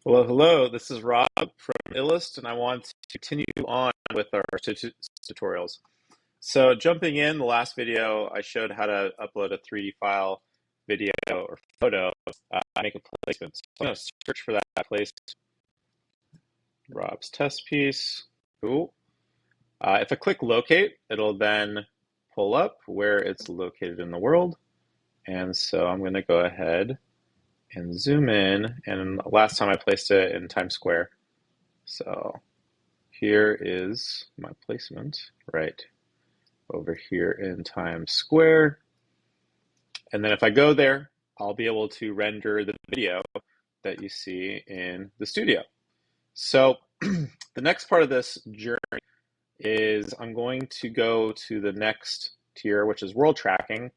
Hello, hello. This is Rob from Illust, and I want to continue on with our tutorials. So, jumping in, the last video I showed how to upload a 3D file, video, or photo, make a placement. So I'm going to search for that place. Rob's test piece. Cool. If I click locate, it'll then pull up where it's located in the world. And so I'm going to go ahead and zoom in. And last time I placed it in Times Square. So here is my placement right over here in Times Square. And then if I go there, I'll be able to render the video that you see in the studio. So the next part of this journey is I'm going to go to the next tier, which is world tracking.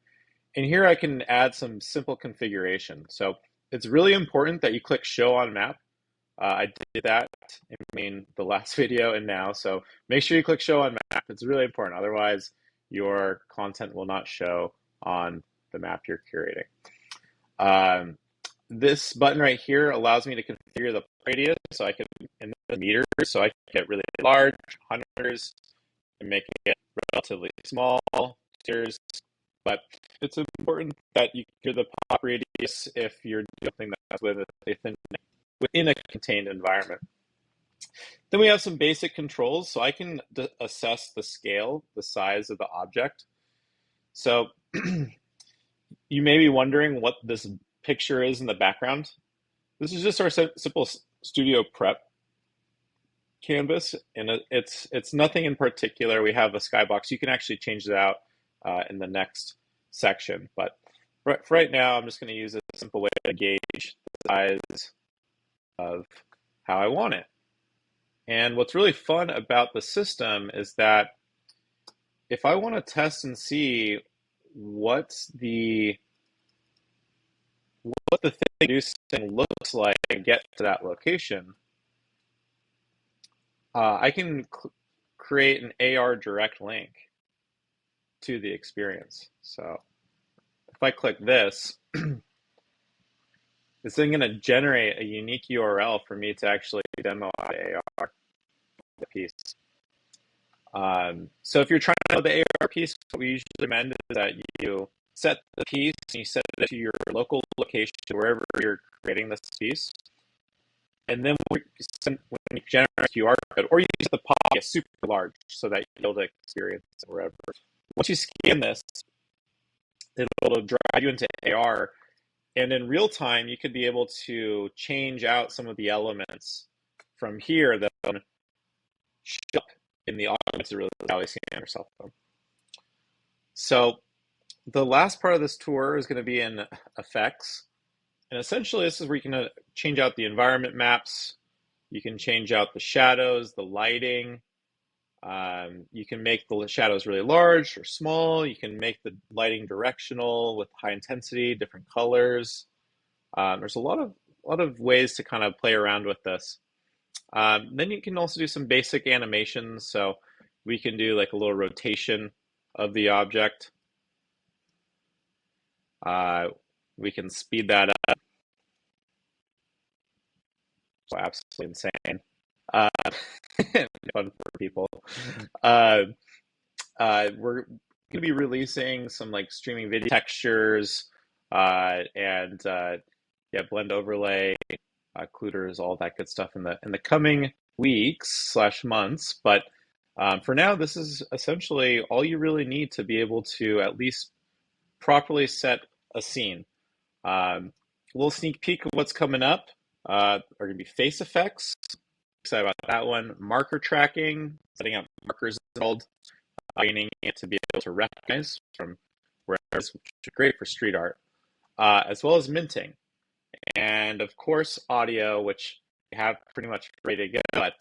And here I can add some simple configuration. So it's really important that you click show on map. I did that in the last video and now, so make sure you click show on map. It's really important. Otherwise, your content will not show on the map you're curating. This button right here allows me to configure the radius, so I can, in the meters, so I can get really large, hundreds, and make it relatively small, meters. But it's important that you hear the pop radius if you're doing something that's within a contained environment. Then we have some basic controls, so I can assess the scale, the size of the object. So you may be wondering what this picture is in the background. This is just our simple studio prep canvas, and it's nothing in particular. We have a skybox. You can actually change it out in the next section, but for right now, I'm just going to use a simple way to gauge the size of how I want it. And what's really fun about the system is that if I want to test and see what the thing producing looks like and get to that location, I can create an AR direct link to the experience. So if I click this, it's then going to generate a unique URL for me to actually demo how to AR the piece. So if you're trying to know the AR piece, what we usually recommend is that you set the piece and you set it to your local location, wherever you're creating this piece. And then when you generate a QR code, or you use the pop super large so that you'll be able to experience it wherever. Once you scan this, it'll drive you into AR. And in real time, you could be able to change out some of the elements from here that show up in the augmented reality scan on your cell phone. So the last part of this tour is going to be in effects. And essentially, this is where you can change out the environment maps. You can change out the shadows, the lighting. You can make the shadows really large or small. You can make the lighting directional with high intensity, different colors. There's a lot of ways to kind of play around with this. Then you can also do some basic animations. So we can do like a little rotation of the object. We can speed that up. So absolutely insane. Fun for people. We're going to be releasing some like streaming video textures and yeah, blend overlay, occluders, all that good stuff in the coming weeks/months. But for now, this is essentially all you really need to be able to at least properly set a scene. A little sneak peek of what's coming up are going to be face effects. Excited about that one. Marker tracking, setting up markers involved, training it to be able to recognize from wherever, which is great for street art, as well as minting. And of course, audio, which we have pretty much ready to go, but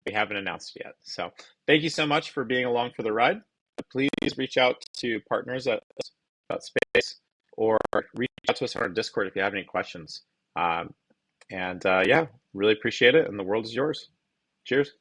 we haven't announced yet. So thank you so much for being along for the ride. Please reach out to partners at about space, or reach out to us on our Discord if you have any questions. Yeah, really appreciate it, and the world is yours. Cheers.